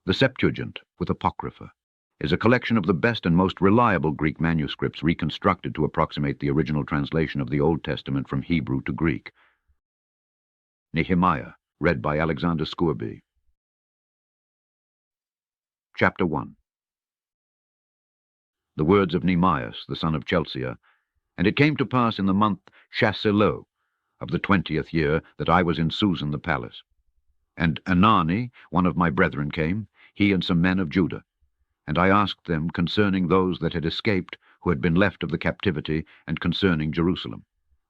The Septuagint, with Apocrypha, is a collection of the best and most reliable Greek manuscripts reconstructed to approximate the original translation of the Old Testament from Hebrew to Greek. Nehemiah, read by Alexander Scourby. Chapter 1. The words of Nehemiah, the son of Chelsea. And it came to pass in the month Chasselot of the 20th year that I was in Susan the palace. And Anani, one of my brethren, came, he and some men of Judah. And I asked them concerning those that had escaped, who had been left of the captivity, and concerning Jerusalem.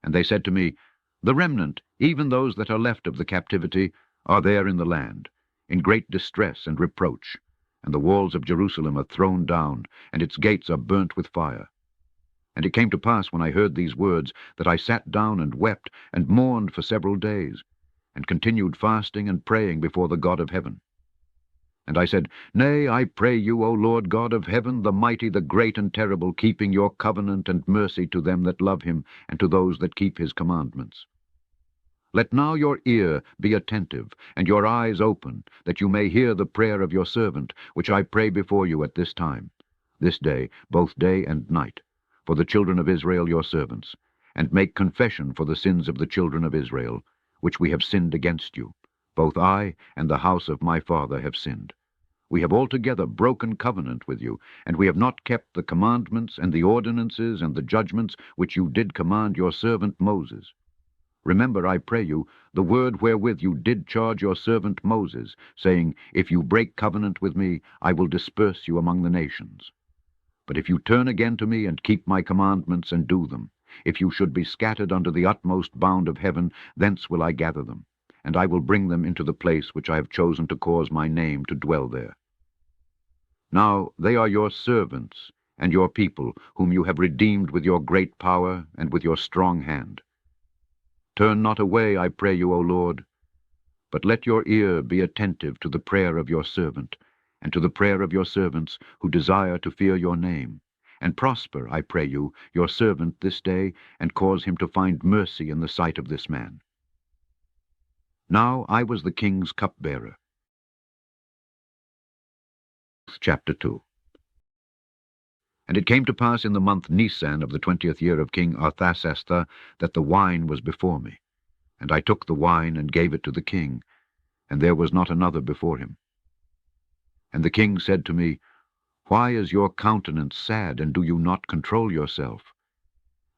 And they said to me, The remnant, even those that are left of the captivity, are there in the land, in great distress and reproach. And the walls of Jerusalem are thrown down, and its gates are burnt with fire. And it came to pass, when I heard these words, that I sat down and wept, and mourned for several days, and continued fasting and praying before the God of heaven. And I said, Nay, I pray you, O Lord God of heaven, the mighty, the great and terrible, keeping your covenant and mercy to them that love him, and to those that keep his commandments. Let now your ear be attentive, and your eyes open, that you may hear the prayer of your servant, which I pray before you at this time, this day, both day and night, for the children of Israel your servants, and make confession for the sins of the children of Israel, which we have sinned against you. Both I and the house of my father have sinned. We have altogether broken covenant with you, and we have not kept the commandments and the ordinances and the judgments which you did command your servant Moses. Remember, I pray you, the word wherewith you did charge your servant Moses, saying, If you break covenant with me, I will disperse you among the nations. But if you turn again to me and keep my commandments and do them, if you should be scattered under the utmost bound of heaven, thence will I gather them, and I will bring them into the place which I have chosen to cause my name to dwell there. Now they are your servants and your people, whom you have redeemed with your great power and with your strong hand. Turn not away, I pray you, O Lord, but let your ear be attentive to the prayer of your servant, and to the prayer of your servants who desire to fear your name. And prosper, I pray you, your servant this day, and cause him to find mercy in the sight of this man. Now I was the king's cupbearer. Chapter 2. And it came to pass in the month Nisan of the 20th year of King Arthasasta that the wine was before me. And I took the wine and gave it to the king, and there was not another before him. And the king said to me, Why is your countenance sad, and do you not control yourself?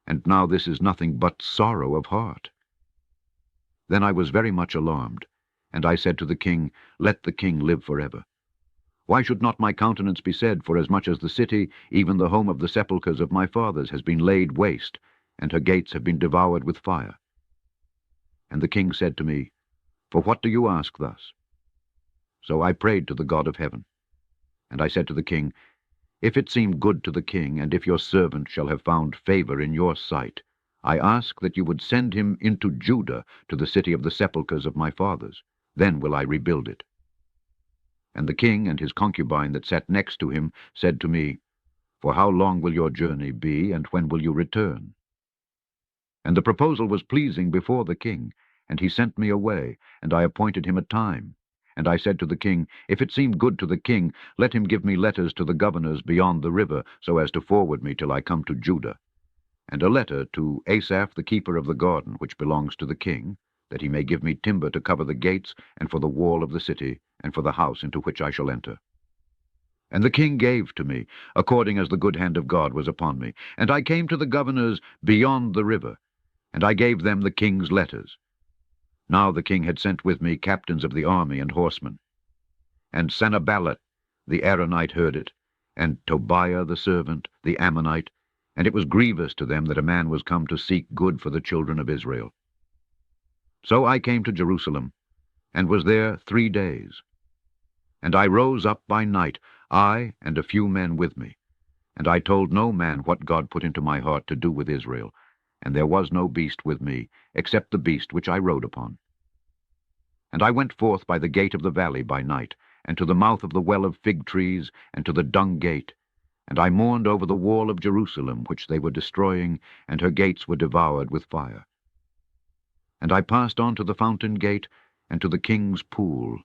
And now this is nothing but sorrow of heart. Then I was very much alarmed, and I said to the king, Let the king live forever. Why should not my countenance be sad, forasmuch as the city, even the home of the sepulchres of my fathers, has been laid waste, and her gates have been devoured with fire? And the king said to me, For what do you ask thus? So I prayed to the God of heaven. And I said to the king, If it seem good to the king, and if your servant shall have found favor in your sight, I ask that you would send him into Judah, to the city of the sepulchres of my fathers. Then will I rebuild it. And the king and his concubine that sat next to him said to me, For how long will your journey be, and when will you return? And the proposal was pleasing before the king, and he sent me away, and I appointed him a time. And I said to the king, If it seem good to the king, let him give me letters to the governors beyond the river, so as to forward me till I come to Judah. And a letter to Asaph the keeper of the garden, which belongs to the king, that he may give me timber to cover the gates, and for the wall of the city, and for the house into which I shall enter. And the king gave to me, according as the good hand of God was upon me. And I came to the governors beyond the river, and I gave them the king's letters. Now the king had sent with me captains of the army and horsemen. And Sanballat the Aaronite heard it, and Tobiah the servant, the Ammonite, and it was grievous to them that a man was come to seek good for the children of Israel. So I came to Jerusalem, and was there 3 days. And I rose up by night, I and a few men with me. And I told no man what God put into my heart to do with Israel, and there was no beast with me, except the beast which I rode upon. And I went forth by the gate of the valley by night, and to the mouth of the well of fig trees, and to the dung gate, and I mourned over the wall of Jerusalem, which they were destroying, and her gates were devoured with fire. And I passed on to the fountain gate, and to the king's pool,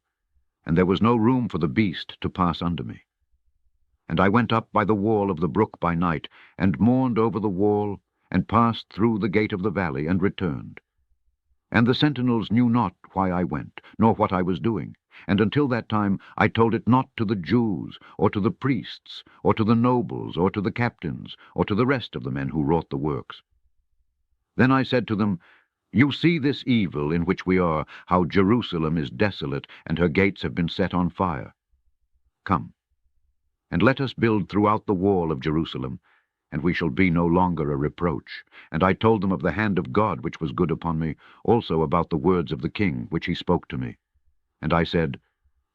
and there was no room for the beast to pass under me. And I went up by the wall of the brook by night, and mourned over the wall, and passed through the gate of the valley, and returned. And the sentinels knew not why I went, nor what I was doing, and until that time I told it not to the Jews, or to the priests, or to the nobles, or to the captains, or to the rest of the men who wrought the works. Then I said to them, You see this evil in which we are, how Jerusalem is desolate, and her gates have been set on fire. Come, and let us build throughout the wall of Jerusalem, and we shall be no longer a reproach. And I told them of the hand of God which was good upon me, also about the words of the king which he spoke to me. And I said,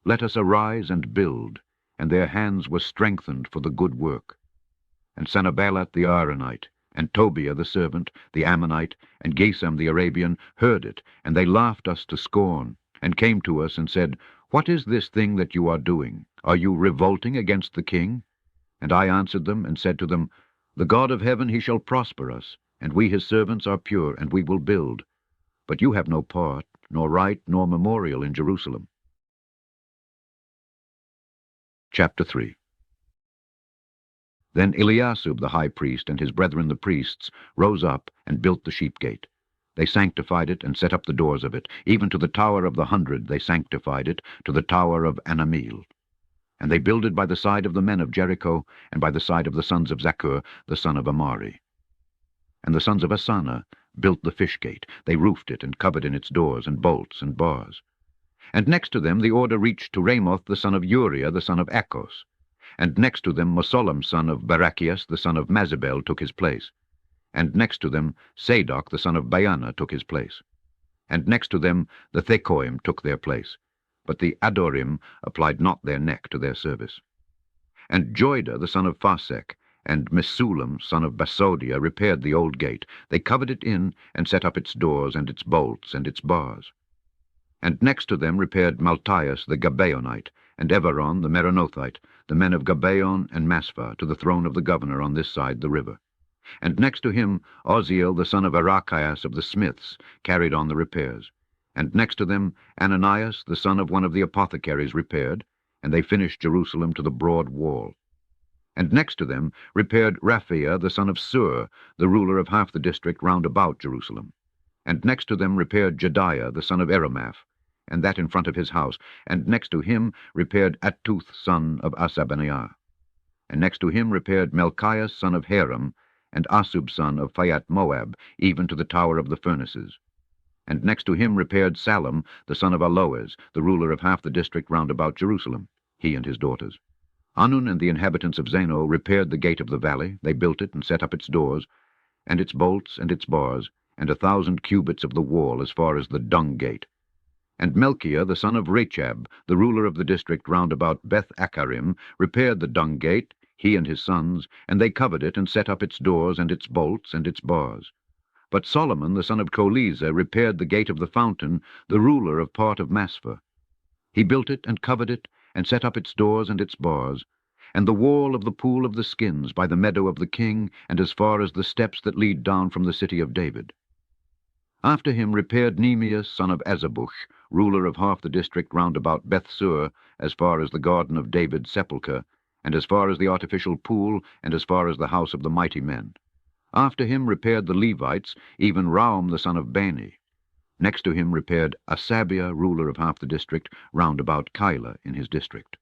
Let us arise and build. And their hands were strengthened for the good work. And Sanballat the Aaronite, and Tobiah the servant, the Ammonite, and Gesem the Arabian heard it, and they laughed us to scorn, and came to us and said, What is this thing that you are doing? Are you revolting against the king? And I answered them and said to them, The God of heaven, he shall prosper us, and we his servants are pure, and we will build. But you have no part, nor right, nor memorial in Jerusalem. Chapter 3. Then Eliasub the high priest and his brethren the priests rose up and built the sheep gate. They sanctified it and set up the doors of it. Even to the tower of the 100 they sanctified it, to the tower of Anameel. And they builded by the side of the men of Jericho, and by the side of the sons of Zaccur, the son of Amari. And the sons of Asana built the fish gate. They roofed it, and covered in its doors, and bolts, and bars. And next to them the order reached to Ramoth the son of Uriah, the son of Achos. And next to them Mesullam son of Barachias, the son of Mazabel, took his place. And next to them Sadok the son of Baana took his place. And next to them the Thekoim took their place. But the Adorim applied not their neck to their service. And Joiada the son of Phasek, and Mesullam son of Basodia repaired the old gate. They covered it in, and set up its doors, and its bolts, and its bars. And next to them repaired Malchias the Gabaonite, and Everon the Meronothite, the men of Gabaon and Maspha, to the throne of the governor on this side the river. And next to him Oziel the son of Arachias of the smiths carried on the repairs. And next to them Ananias the son of one of the apothecaries repaired, and they finished Jerusalem to the broad wall. And next to them repaired Raphael the son of Sur, the ruler of half the district round about Jerusalem. And next to them repaired Jediah the son of Eramath, and that in front of his house. And next to him repaired Attuth son of Asabaniah. And next to him repaired Melchias son of Haram, and Asub son of Phayat Moab, even to the tower of the furnaces. And next to him repaired Salom the son of Aloes, the ruler of half the district round about Jerusalem, he and his daughters. Hanun and the inhabitants of Zeno repaired the gate of the valley. They built it and set up its doors, and its bolts and its bars, and 1,000 cubits of the wall as far as the dung gate. And Melchiah the son of Rechab, the ruler of the district round about Beth-Acharim, repaired the dung gate, he and his sons, and they covered it and set up its doors and its bolts and its bars. But Solomon the son of Choleza repaired the gate of the fountain, the ruler of part of Maspha. He built it and covered it, and set up its doors and its bars, and the wall of the pool of the skins by the meadow of the king, and as far as the steps that lead down from the city of David. After him repaired Nehemiah son of Azabuch, ruler of half the district round about Bethsur, as far as the garden of David's sepulchre, and as far as the artificial pool, and as far as the house of the mighty men. After him repaired the Levites, even Raum the son of Bani. Next to him repaired Asabiah, ruler of half the district, round about Keilah in his district.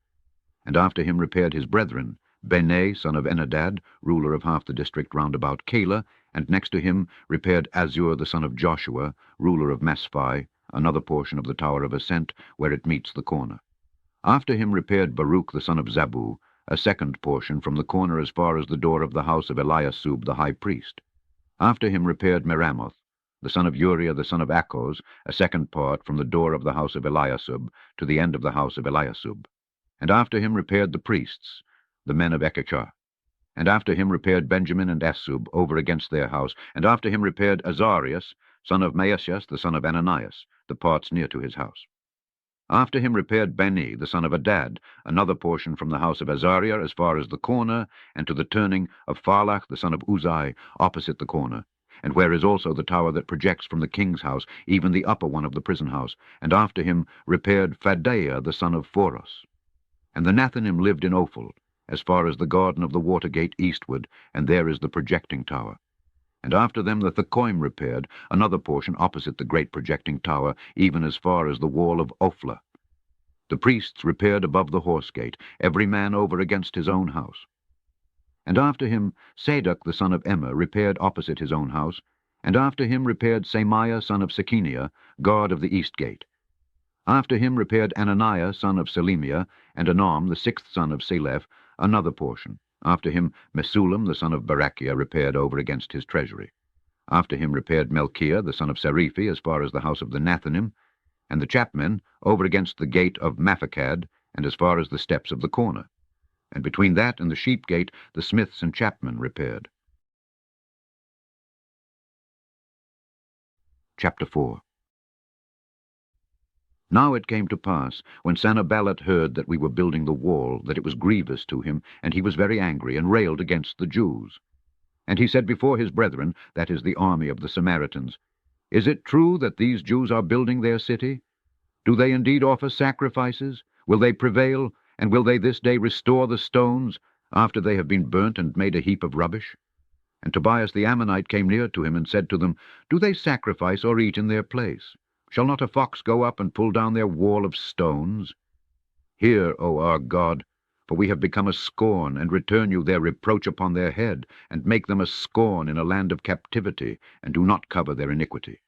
And after him repaired his brethren, Benai son of Enadad, ruler of half the district round about Keilah, and next to him repaired Azur the son of Joshua, ruler of Masphai, another portion of the Tower of Ascent, where it meets the corner. After him repaired Baruch the son of Zabu, a second portion from the corner as far as the door of the house of Eliasub the high priest. After him repaired Meramoth, the son of Uriah the son of Achos, a second part from the door of the house of Eliasub to the end of the house of Eliasub. And after him repaired the priests, the men of Ekachah. And after him repaired Benjamin and Asub over against their house. And after him repaired Azarias, son of Maashias the son of Ananias, the parts near to his house. After him repaired Bani the son of Adad, another portion from the house of Azariah as far as the corner, and to the turning of Phalach the son of Uzai, opposite the corner. and where is also the tower that projects from the king's house, even the upper one of the prison house. And after him repaired Phadaiah the son of Phoros. And the Nethinim lived in Ophel, as far as the garden of the water gate eastward, and there is the projecting tower. And after them the Thekoim repaired, another portion opposite the great projecting tower, even as far as the wall of Ophla. The priests repaired above the horse gate, every man over against his own house. And after him Sadok the son of Emma repaired opposite his own house, and after him repaired Semiah son of Sekeniah, guard of the east gate. After him repaired Ananiah son of Selemiah, and Anam the sixth son of Seleph, another portion. After him Mesullam the son of Barachiah repaired over against his treasury. After him repaired Melchiah the son of Seriphi as far as the house of the Nethinim, and the chapmen over against the gate of Maphakad, and as far as the steps of the corner. And between that and the sheep gate the smiths and chapmen repaired. Chapter 4. Now it came to pass, when Sanballat heard that we were building the wall, that it was grievous to him, and he was very angry, and railed against the Jews. And he said before his brethren, that is the army of the Samaritans, Is it true that these Jews are building their city? Do they indeed offer sacrifices? Will they prevail, and will they this day restore the stones, after they have been burnt and made a heap of rubbish? And Tobias the Ammonite came near to him, and said to them, Do they sacrifice or eat in their place? Shall not a fox go up and pull down their wall of stones? Hear, O our God, for we have become a scorn, and return you their reproach upon their head, and make them a scorn in a land of captivity, and do not cover their iniquity.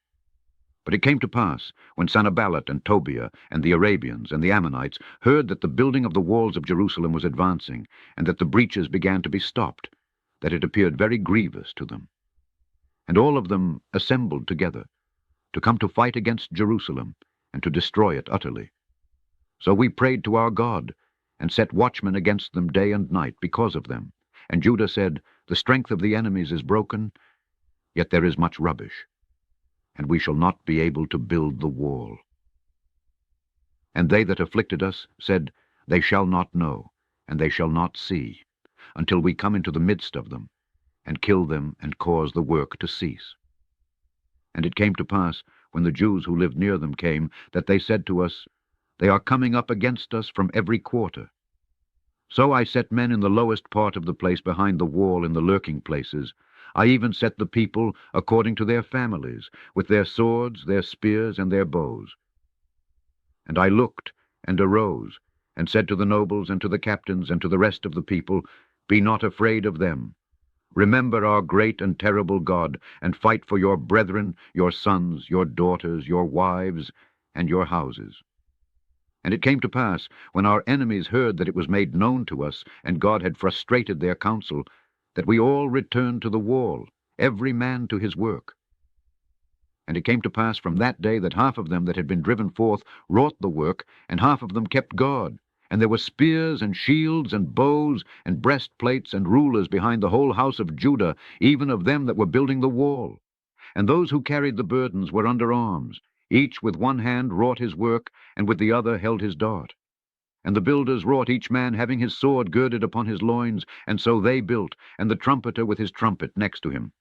But it came to pass, when Sanballat and Tobiah and the Arabians and the Ammonites heard that the building of the walls of Jerusalem was advancing, and that the breaches began to be stopped, that it appeared very grievous to them. And all of them assembled together, to come to fight against Jerusalem, and to destroy it utterly. So we prayed to our God, and set watchmen against them day and night because of them. And Judah said, The strength of the enemies is broken, yet there is much rubbish, and we shall not be able to build the wall. And they that afflicted us said, They shall not know, and they shall not see, until we come into the midst of them, and kill them, and cause the work to cease. And it came to pass, when the Jews who lived near them came, that they said to us, They are coming up against us from every quarter. So I set men in the lowest part of the place behind the wall in the lurking places. I even set the people according to their families, with their swords, their spears, and their bows. And I looked, and arose, and said to the nobles, and to the captains, and to the rest of the people, Be not afraid of them. Remember our great and terrible God, and fight for your brethren, your sons, your daughters, your wives, and your houses. And it came to pass, when our enemies heard that it was made known to us, and God had frustrated their counsel, that we all returned to the wall, every man to his work. And it came to pass from that day that half of them that had been driven forth wrought the work, and half of them kept guard. And there were spears and shields and bows and breastplates and rulers behind the whole house of Judah, even of them that were building the wall. And those who carried the burdens were under arms. Each with one hand wrought his work, and with the other held his dart. And the builders wrought, each man having his sword girded upon his loins, and so they built, and the trumpeter with his trumpet next to him.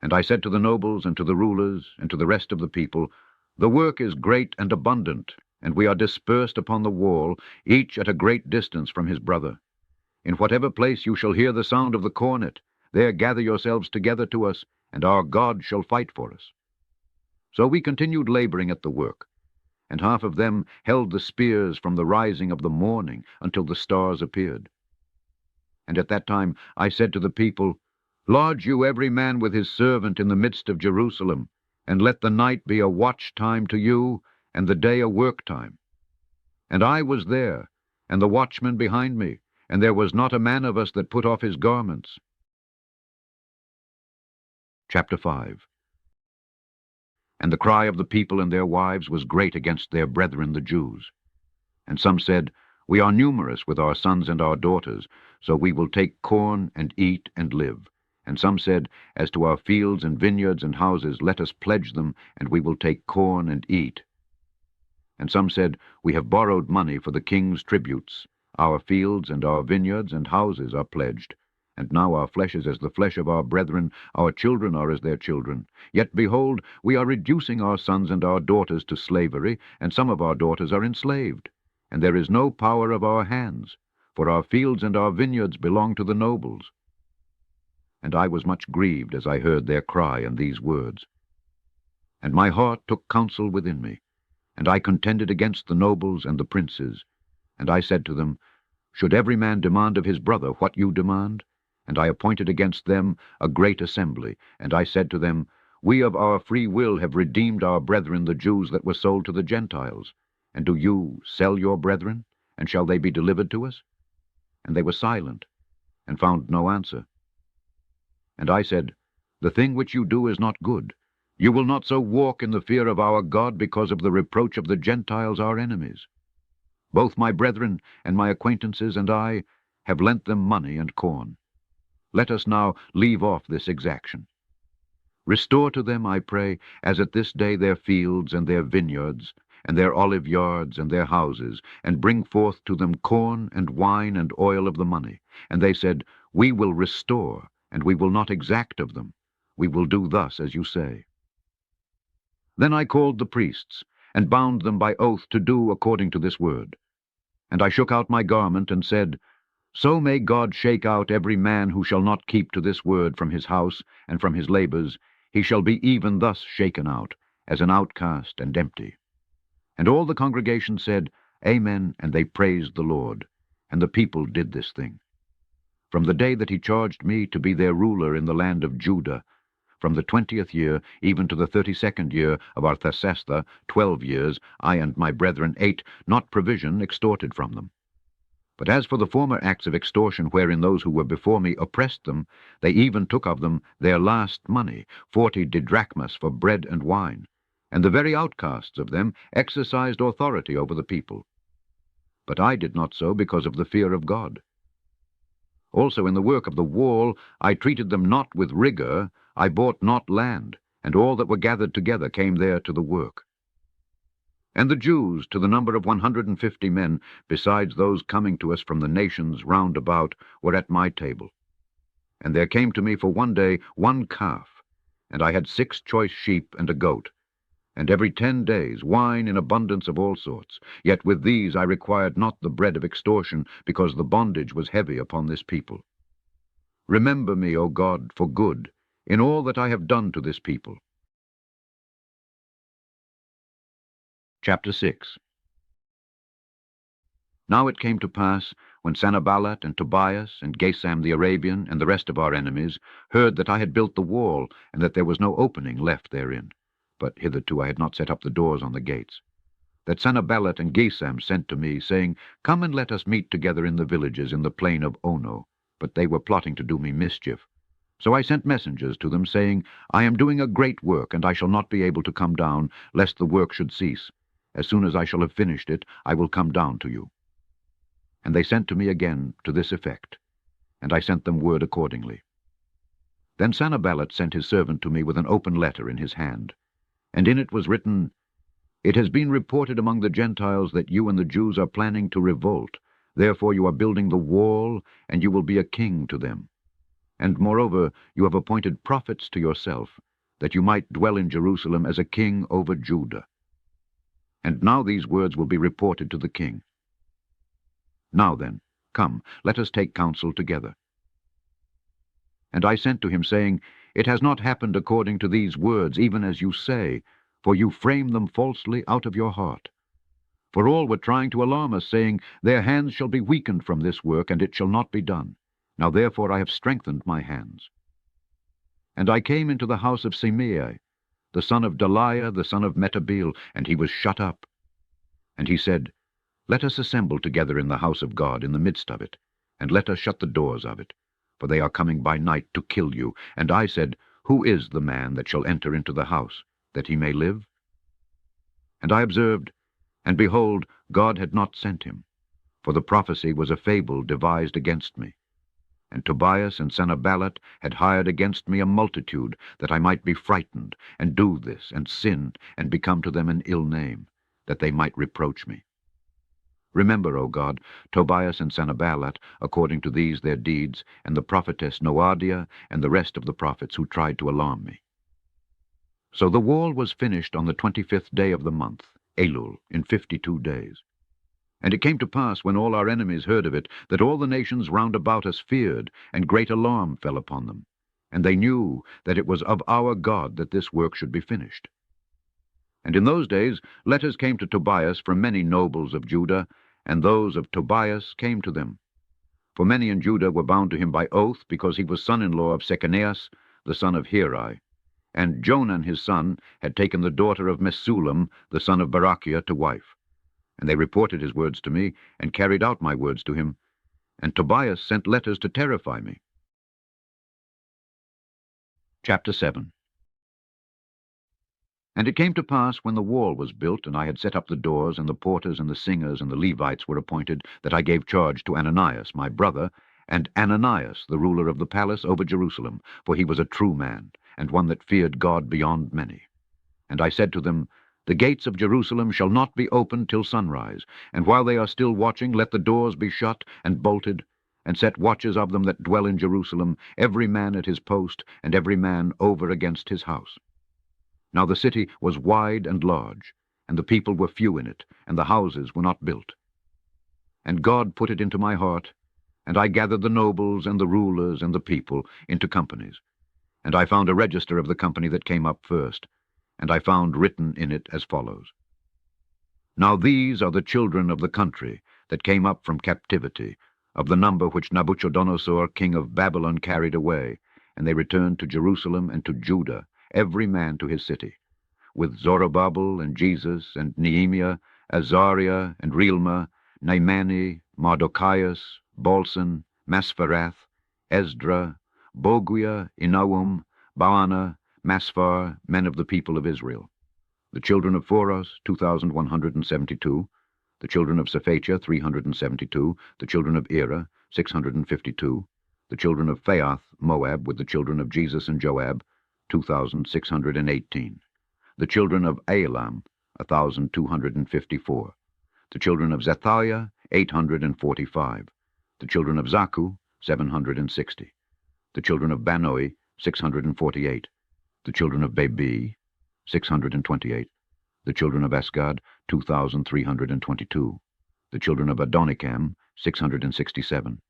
And I said to the nobles, and to the rulers, and to the rest of the people, The work is great and abundant, and we are dispersed upon the wall, each at a great distance from his brother. In whatever place you shall hear the sound of the cornet, there gather yourselves together to us, and our God shall fight for us. So we continued laboring at the work, and half of them held the spears from the rising of the morning until the stars appeared. And at that time I said to the people, Lodge you every man with his servant in the midst of Jerusalem, and let the night be a watch time to you, and the day a work time. And I was there, and the watchmen behind me, and there was not a man of us that put off his garments. Chapter 5. And the cry of the people and their wives was great against their brethren the Jews. And some said, We are numerous with our sons and our daughters, so we will take corn and eat and live. And some said, As to our fields and vineyards and houses, let us pledge them, and we will take corn and eat. And some said, We have borrowed money for the king's tributes. Our fields and our vineyards and houses are pledged. And now our flesh is as the flesh of our brethren, our children are as their children. Yet, behold, we are reducing our sons and our daughters to slavery, and some of our daughters are enslaved. And there is no power of our hands, for our fields and our vineyards belong to the nobles. And I was much grieved as I heard their cry and these words. And my heart took counsel within me, and I contended against the nobles and the princes. And I said to them, Should every man demand of his brother what you demand? And I appointed against them a great assembly. And I said to them, We of our free will have redeemed our brethren the Jews that were sold to the Gentiles. And do you sell your brethren? And shall they be delivered to us? And they were silent, and found no answer. And I said, The thing which you do is not good. You will not so walk in the fear of our God because of the reproach of the Gentiles our enemies. Both my brethren and my acquaintances and I have lent them money and corn. Let us now leave off this exaction. Restore to them, I pray, as at this day their fields and their vineyards, and their olive yards and their houses, and bring forth to them corn and wine and oil of the money. And they said, We will restore, and we will not exact of them. We will do thus as you say. Then I called the priests, and bound them by oath to do according to this word. And I shook out my garment, and said, So may God shake out every man who shall not keep to this word from his house and from his labors. He shall be even thus shaken out, as an outcast and empty. And all the congregation said, Amen, and they praised the Lord. And the people did this thing. From the day that he charged me to be their ruler in the land of Judah, from the 20th year even to the 32nd year of Arthasaster, 12 years, I and my brethren ate not provision extorted from them. But as for the former acts of extortion wherein those who were before me oppressed them, they even took of them their last money, 40 didrachmas for bread and wine. And the very outcasts of them exercised authority over the people. But I did not so because of the fear of God. Also in the work of the wall I treated them not with rigor, I bought not land, and all that were gathered together came there to the work. And the Jews, to the number of 150 men, besides those coming to us from the nations round about, were at my table. And there came to me for one day 1 calf, and I had 6 choice sheep and a goat, and every 10 days wine in abundance of all sorts. Yet with these I required not the bread of extortion, because the bondage was heavy upon this people. Remember me, O God, for good, in all that I have done to this people. Chapter 6. Now it came to pass, when Sanballat and Tobias and Gesem the Arabian and the rest of our enemies heard that I had built the wall, and that there was no opening left therein, but hitherto I had not set up the doors on the gates, that Sanballat and Gesem sent to me, saying, Come and let us meet together in the villages in the plain of Ono. But they were plotting to do me mischief. So I sent messengers to them, saying, I am doing a great work, and I shall not be able to come down, lest the work should cease. As soon as I shall have finished it, I will come down to you. And they sent to me again to this effect, and I sent them word accordingly. Then Sanballat sent his servant to me with an open letter in his hand, and in it was written, It has been reported among the Gentiles that you and the Jews are planning to revolt. Therefore you are building the wall, and you will be a king to them. And moreover, you have appointed prophets to yourself, that you might dwell in Jerusalem as a king over Judah. And now these words will be reported to the king. Now then, come, let us take counsel together. And I sent to him, saying, It has not happened according to these words, even as you say, for you frame them falsely out of your heart. For all were trying to alarm us, saying, Their hands shall be weakened from this work, and it shall not be done. Now therefore I have strengthened my hands. And I came into the house of Shimei, the son of Delaiah, the son of Metabeel, and he was shut up. And he said, Let us assemble together in the house of God in the midst of it, and let us shut the doors of it, for they are coming by night to kill you. And I said, Who is the man that shall enter into the house, that he may live? And I observed, and behold, God had not sent him, for the prophecy was a fable devised against me. And Tobias and Sanballat had hired against me a multitude, that I might be frightened, and do this, and sin, and become to them an ill name, that they might reproach me. Remember, O God, Tobias and Sanballat, according to these their deeds, and the prophetess Noadiah, and the rest of the prophets who tried to alarm me. So the wall was finished on the 25th day of the month, Elul, in 52 days. And it came to pass, when all our enemies heard of it, that all the nations round about us feared, and great alarm fell upon them. And they knew that it was of our God that this work should be finished. And in those days letters came to Tobias from many nobles of Judah, and those of Tobias came to them. For many in Judah were bound to him by oath, because he was son-in-law of Shechanias, the son of Heri. And Jonan his son had taken the daughter of Mesullam, the son of Barachiah, to wife. And they reported his words to me, and carried out my words to him. And Tobias sent letters to terrify me. Chapter 7. And it came to pass, when the wall was built, and I had set up the doors, and the porters, and the singers, and the Levites were appointed, that I gave charge to Ananias my brother, and Ananias the ruler of the palace over Jerusalem, for he was a true man, and one that feared God beyond many. And I said to them, The gates of Jerusalem shall not be opened till sunrise, and while they are still watching, let the doors be shut and bolted, and set watches of them that dwell in Jerusalem, every man at his post, and every man over against his house. Now the city was wide and large, and the people were few in it, and the houses were not built. And God put it into my heart, and I gathered the nobles and the rulers and the people into companies. And I found a register of the company that came up first, and I found written in it as follows. Now these are the children of the country that came up from captivity, of the number which Nabuchodonosor king of Babylon carried away, and they returned to Jerusalem and to Judah, every man to his city, with Zorobabel and Jesus and Nehemiah, Azariah and Reelma, Naamani, Mardochias, Balsan, Maspherath, Esdra, Bogia, Inawum, Baana, Masphar, men of the people of Israel. The children of Phoros, 2,172. The children of Sephatia, 372. The children of Era, 652. The children of Phaath, Moab, with the children of Jesus and Joab, 2,618. The children of Elam, 1,254. The children of Zethaiah, 845. The children of Zaku, 760. The children of Banoi, 648. The children of Bebi, 628. The children of Asgad, 2,322. The children of Adonikam, 667.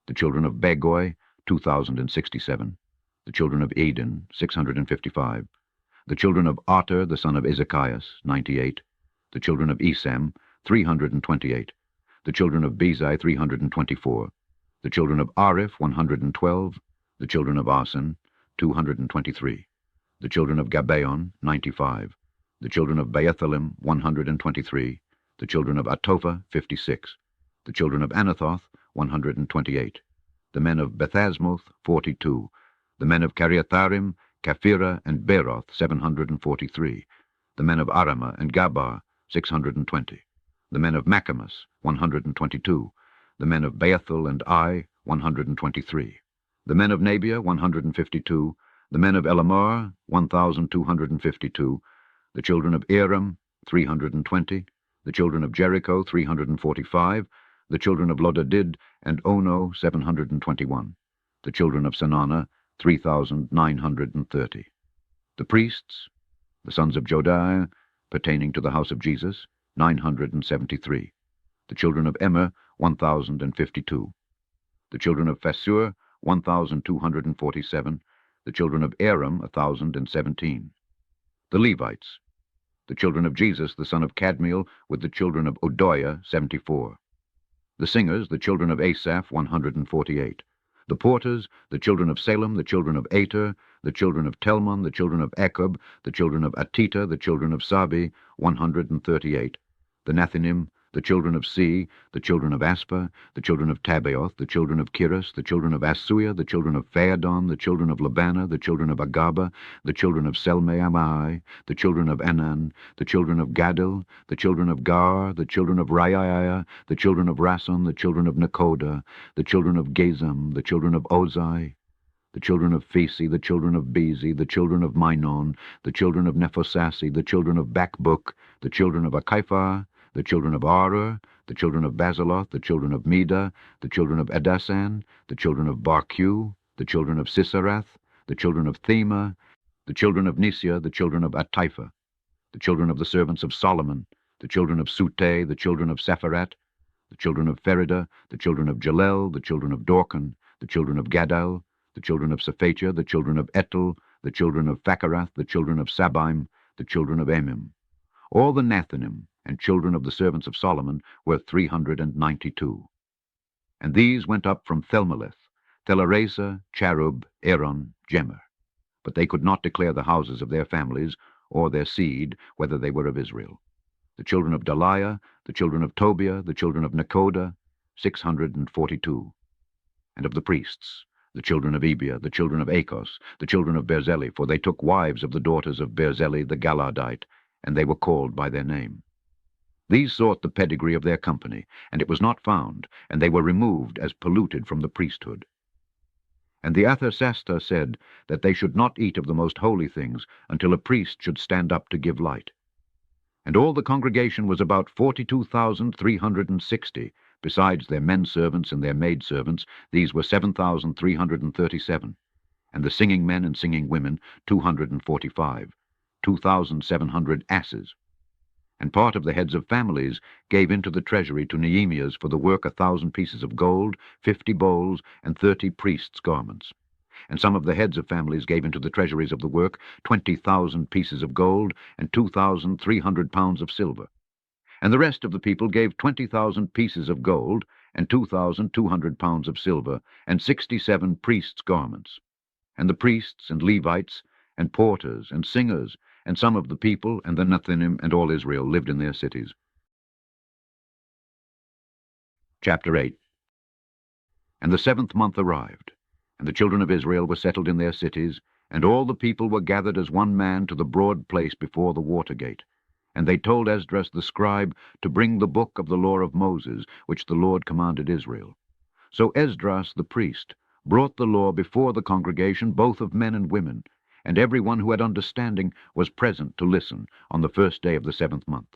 The children of Begoi, 2,067. The children of Eden, 655. The children of Otter, the son of Ezekias, 98. The children of Esam, 328. The children of Bezai, 324. The children of Ariph, 112. The children of Asan, 223. The children of Gabaon, 95. The children of Beethalim, 123. The children of Atopha, 56. The children of Anathoth, 128. The men of Bethasmoth, 42. The men of Kiriatharim, Kaphira, and Beeroth, 743. The men of Arama and Gabar, 620. The men of Machamas, 122. The men of Bethel and Ai, 123. The men of Nabia, 152. The men of Elamar, 1,252. The children of Aram, 320. The children of Jericho, 345. The children of Lodadid and Ono, 721. The children of Sanana, 3,930. The priests, the sons of Jodiah, pertaining to the house of Jesus, 973. The children of Immer, 1,052. The children of Phasur, 1,247. The children of Aram, 1,017. The Levites, the children of Jesus, the son of Cadmiel, with the children of Odoiah, 74. The singers, the children of Asaph, 148. The porters, the children of Salem, the children of Ater, the children of Telmon, the children of Akub, the children of Atita, the children of Sabi, 138. The Nethinim, the children of Si, the children of Aspa, the children of Tabaoth, the children of Kiris, the children of Asuia, the children of Phaedon, the children of Labana, the children of Agaba, the children of Selmeamai, the children of Anan, the children of Gadil, the children of Gar, the children of Raiah, the children of Rason, the children of Nakoda, the children of Gazam, the children of Ozai, the children of Phesi, the children of Bezi, the children of Minon, the children of Nephosasi, the children of Bakbuk, the children of Akaphar, the children of Arur, the children of Basiloth, the children of Medah, the children of Adasan, the children of Barchu, the children of Siserath, the children of Thema, the children of Nisia, the children of Attipha, the children of the servants of Solomon, the children of Sute, the children of Sepharat, the children of Ferida, the children of Jalel, the children of Dorcan, the children of Gadal, the children of Sephatia, the children of Etel, the children of Phacharath, the children of Sabaim, the children of Emim. All the Nethinim and children of the servants of Solomon were 392. And these went up from Thelmeleth, Thelharesa, Charub, Aaron, Jemer. But they could not declare the houses of their families, or their seed, whether they were of Israel. The children of Daliah, the children of Tobiah, the children of Nekoda, 642. And of the priests, the children of Ebiah, the children of Achos, the children of Berzeli, for they took wives of the daughters of Berzeli the Galadite, and they were called by their name. These sought the pedigree of their company, and it was not found, and they were removed as polluted from the priesthood. And the Athasasta said that they should not eat of the most holy things until a priest should stand up to give light. And all the congregation was about 42,360, besides their men servants and their maid servants. These were 7,337, and the singing men and singing women 245, 2,700 asses. And part of the heads of families gave into the treasury to Nehemiah for the work 1,000 pieces of gold, 50 bowls, and 30 priests' garments. And some of the heads of families gave into the treasuries of the work 20,000 pieces of gold, and 2,300 pounds of silver. And the rest of the people gave 20,000 pieces of gold, and 2,200 pounds of silver, and 67 priests' garments. And the priests and Levites, and porters, and singers, and some of the people, and the Nethinim, and all Israel lived in their cities. Chapter 8. And the 7th month arrived, and the children of Israel were settled in their cities, and all the people were gathered as one man to the broad place before the water gate. And they told Esdras the scribe to bring the book of the law of Moses, which the Lord commanded Israel. So Esdras the priest brought the law before the congregation, both of men and women, and every one who had understanding was present to listen on the first day of the 7th month.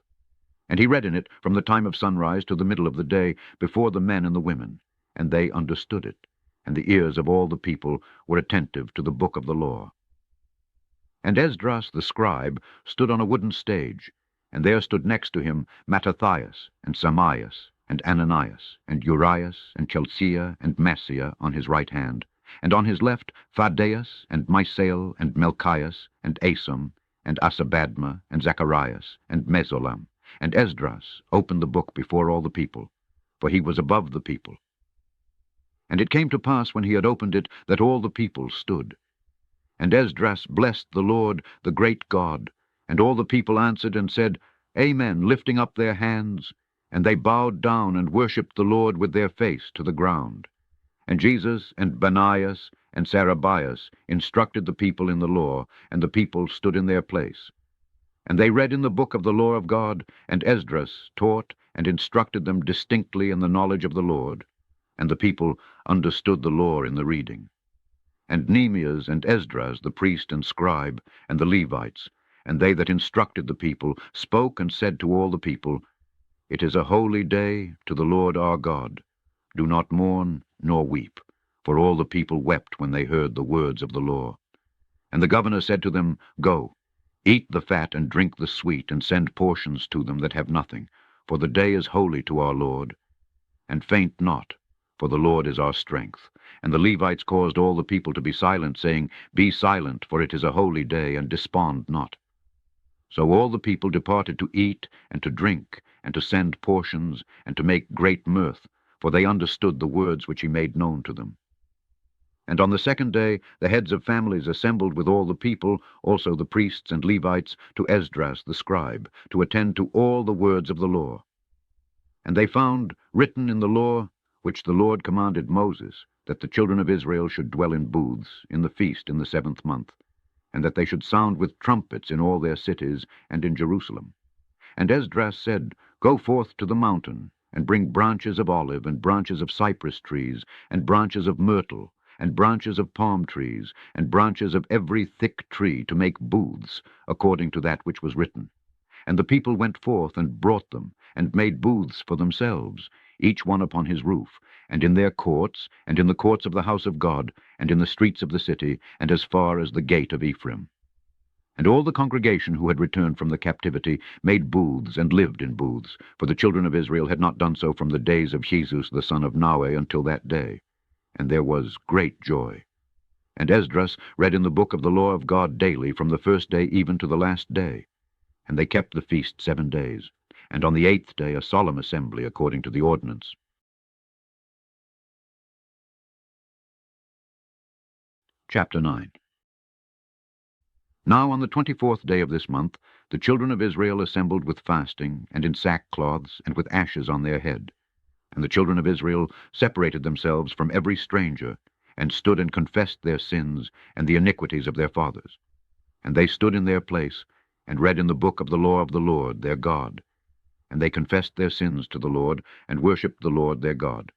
And he read in it from the time of sunrise to the middle of the day before the men and the women, and they understood it, and the ears of all the people were attentive to the book of the law. And Esdras the scribe stood on a wooden stage, and there stood next to him Mattathias, and Samias, and Ananias, and Urias, and Chelciah, and Maaseiah on his right hand, and on his left Phadeus, and Misael, and Melchias, and Asam, and Asabadma, and Zacharias, and Mesullam. And Esdras opened the book before all the people, for he was above the people. And it came to pass, when he had opened it, that all the people stood. And Esdras blessed the Lord, the great God. And all the people answered and said, Amen, lifting up their hands. And they bowed down and worshipped the Lord with their face to the ground. And Jesus and Banias and Sarabias instructed the people in the law, and the people stood in their place. And they read in the book of the law of God, and Esdras taught and instructed them distinctly in the knowledge of the Lord. And the people understood the law in the reading. And Nehemiah and Esdras the priest and scribe, and the Levites, and they that instructed the people, spoke and said to all the people, It is a holy day to the Lord our God. Do not mourn nor weep. For all the people wept when they heard the words of the law. And the governor said to them, Go, eat the fat and drink the sweet, and send portions to them that have nothing, for the day is holy to our Lord. And faint not, for the Lord is our strength. And the Levites caused all the people to be silent, saying, Be silent, for it is a holy day, and despond not. So all the people departed to eat and to drink, and to send portions, and to make great mirth, for they understood the words which he made known to them. And on the 2nd day the heads of families assembled with all the people, also the priests and Levites, to Esdras the scribe, to attend to all the words of the law. And they found written in the law, which the Lord commanded Moses, that the children of Israel should dwell in booths in the feast in the 7th month, and that they should sound with trumpets in all their cities and in Jerusalem. And Esdras said, Go forth to the mountain, and bring branches of olive, and branches of cypress trees, and branches of myrtle, and branches of palm trees, and branches of every thick tree, to make booths, according to that which was written. And the people went forth and brought them, and made booths for themselves, each one upon his roof, and in their courts, and in the courts of the house of God, and in the streets of the city, and as far as the gate of Ephraim. And all the congregation who had returned from the captivity made booths and lived in booths, for the children of Israel had not done so from the days of Jesus the son of Naue until that day. And there was great joy. And Esdras read in the book of the law of God daily from the first day even to the last day. And they kept the feast 7 days, and on the 8th day a solemn assembly according to the ordinance. Chapter 9. Now on the 24th day of this month the children of Israel assembled with fasting, and in sackcloths, and with ashes on their head. And the children of Israel separated themselves from every stranger, and stood and confessed their sins and the iniquities of their fathers. And they stood in their place, and read in the book of the law of the Lord their God. And they confessed their sins to the Lord, and worshipped the Lord their God.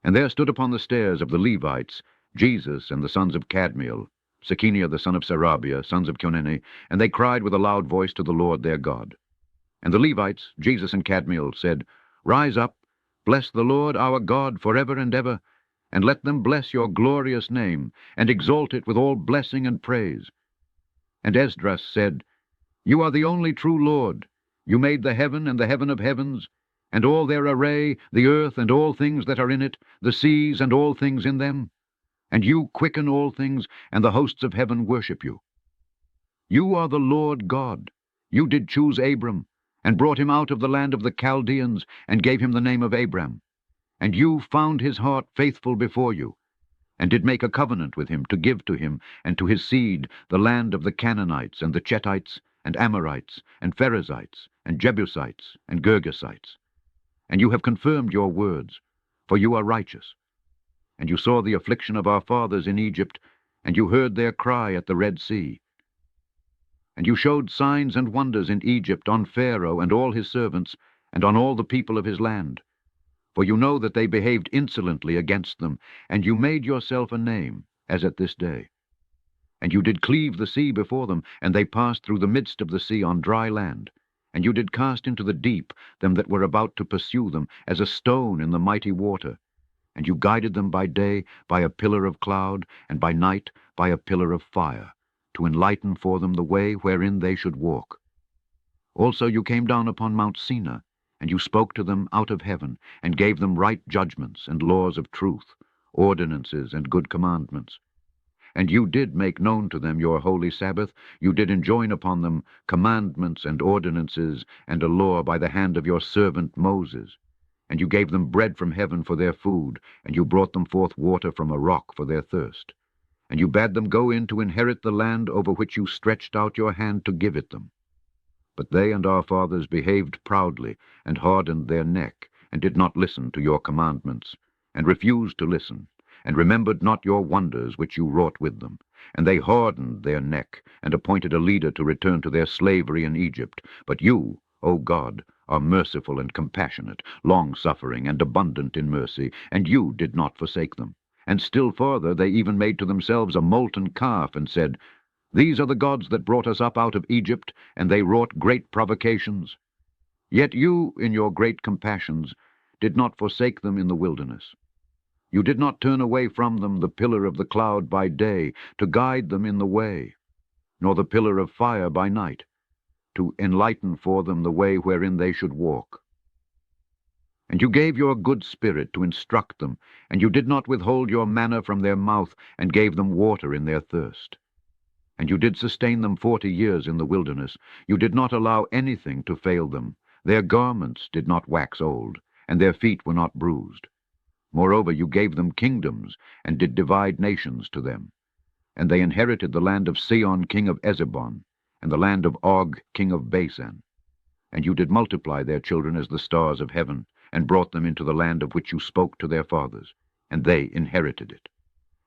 And there stood upon the stairs of the Levites Jesus and the sons of Cadmiel, Sekeniah the son of Serabiah, sons of Coneni, and they cried with a loud voice to the Lord their God. And the Levites, Jesus and Cadmiel, said, Rise up, bless the Lord our God forever and ever, and let them bless your glorious name, and exalt it with all blessing and praise. And Esdras said, You are the only true Lord. You made the heaven and the heaven of heavens, and all their array, the earth and all things that are in it, the seas and all things in them. And you quicken all things, and the hosts of heaven worship you. You are the Lord God. You did choose Abram, and brought him out of the land of the Chaldeans, and gave him the name of Abram. And you found his heart faithful before you, and did make a covenant with him to give to him and to his seed the land of the Canaanites, and the Chettites, and Amorites, and Perizzites, and Jebusites, and Girgasites. And you have confirmed your words, for you are righteous. And you saw the affliction of our fathers in Egypt, and you heard their cry at the Red Sea. And you showed signs and wonders in Egypt on Pharaoh and all his servants, and on all the people of his land. For you know that they behaved insolently against them, and you made yourself a name, as at this day. And you did cleave the sea before them, and they passed through the midst of the sea on dry land. And you did cast into the deep them that were about to pursue them, as a stone in the mighty water. And you guided them by day by a pillar of cloud, and by night by a pillar of fire, to enlighten for them the way wherein they should walk. Also you came down upon Mount Sinai, and you spoke to them out of heaven, and gave them right judgments and laws of truth, ordinances and good commandments. And you did make known to them your holy Sabbath. You did enjoin upon them commandments and ordinances, and a law by the hand of your servant Moses. And you gave them bread from heaven for their food, and you brought them forth water from a rock for their thirst. And you bade them go in to inherit the land over which you stretched out your hand to give it them. But they and our fathers behaved proudly, and hardened their neck, and did not listen to your commandments, and refused to listen, and remembered not your wonders which you wrought with them. And they hardened their neck, and appointed a leader to return to their slavery in Egypt. But you, O God, are merciful and compassionate, long-suffering and abundant in mercy, and you did not forsake them. And still farther they even made to themselves a molten calf, and said, These are the gods that brought us up out of Egypt, and they wrought great provocations. Yet you, in your great compassions, did not forsake them in the wilderness. You did not turn away from them the pillar of the cloud by day, to guide them in the way, nor the pillar of fire by night, to enlighten for them the way wherein they should walk. And you gave your good spirit to instruct them, and you did not withhold your manna from their mouth, and gave them water in their thirst. And you did sustain them 40 years in the wilderness. You did not allow anything to fail them. Their garments did not wax old, and their feet were not bruised. Moreover, you gave them kingdoms, and did divide nations to them. And they inherited the land of Sihon king of Ezebon, and the land of Og king of Basan. And you did multiply their children as the stars of heaven, and brought them into the land of which you spoke to their fathers, and they inherited it.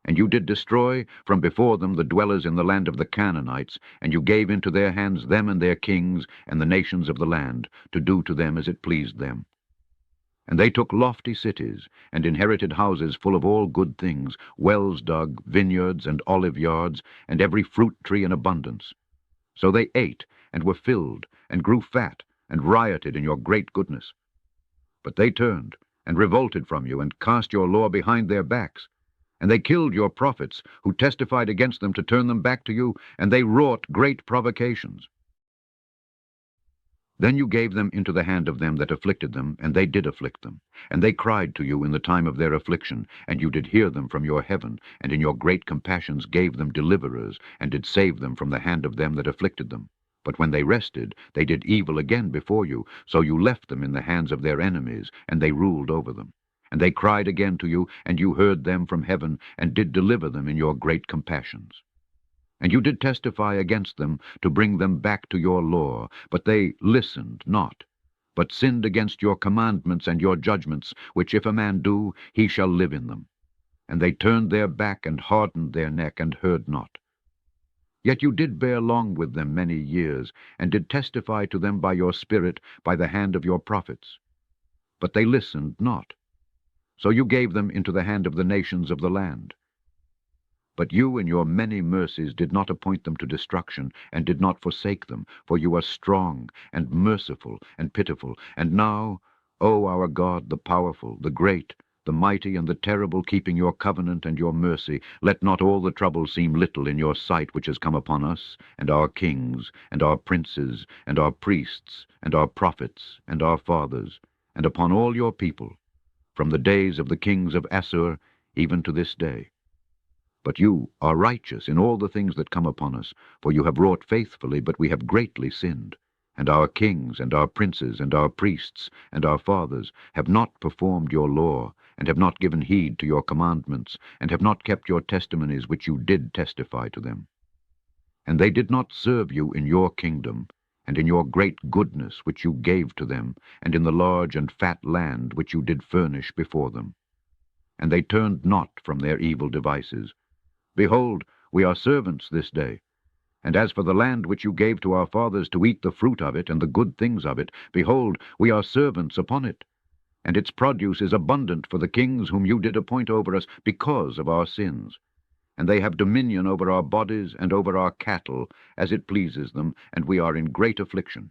And you did destroy from before them the dwellers in the land of the Canaanites, and you gave into their hands them and their kings, and the nations of the land, to do to them as it pleased them. And they took lofty cities, and inherited houses full of all good things, wells dug, vineyards, and olive yards, and every fruit tree in abundance. So they ate, and were filled, and grew fat, and rioted in your great goodness. But they turned, and revolted from you, and cast your law behind their backs. And they killed your prophets, who testified against them to turn them back to you, and they wrought great provocations. Then you gave them into the hand of them that afflicted them, and they did afflict them. And they cried to you in the time of their affliction, and you did hear them from your heaven, and in your great compassions gave them deliverers, and did save them from the hand of them that afflicted them. But when they rested, they did evil again before you, so you left them in the hands of their enemies, and they ruled over them. And they cried again to you, and you heard them from heaven, and did deliver them in your great compassions. And you did testify against them to bring them back to your law, but they listened not, but sinned against your commandments and your judgments, which if a man do, he shall live in them. And they turned their back and hardened their neck, and heard not. Yet you did bear long with them many years, and did testify to them by your Spirit, by the hand of your prophets. But they listened not. So you gave them into the hand of the nations of the land. But you in your many mercies did not appoint them to destruction, and did not forsake them, for you are strong, and merciful, and pitiful. And now, O our God, the powerful, the great, the mighty, and the terrible, keeping your covenant and your mercy, let not all the trouble seem little in your sight which has come upon us, and our kings, and our princes, and our priests, and our prophets, and our fathers, and upon all your people, from the days of the kings of Assur even to this day. But you are righteous in all the things that come upon us, for you have wrought faithfully, but we have greatly sinned. And our kings, and our princes, and our priests, and our fathers have not performed your law, and have not given heed to your commandments, and have not kept your testimonies which you did testify to them. And they did not serve you in your kingdom, and in your great goodness which you gave to them, and in the large and fat land which you did furnish before them. And they turned not from their evil devices. Behold, we are servants this day. And as for the land which you gave to our fathers to eat the fruit of it and the good things of it, behold, we are servants upon it. And its produce is abundant for the kings whom you did appoint over us because of our sins. And they have dominion over our bodies and over our cattle, as it pleases them, and we are in great affliction.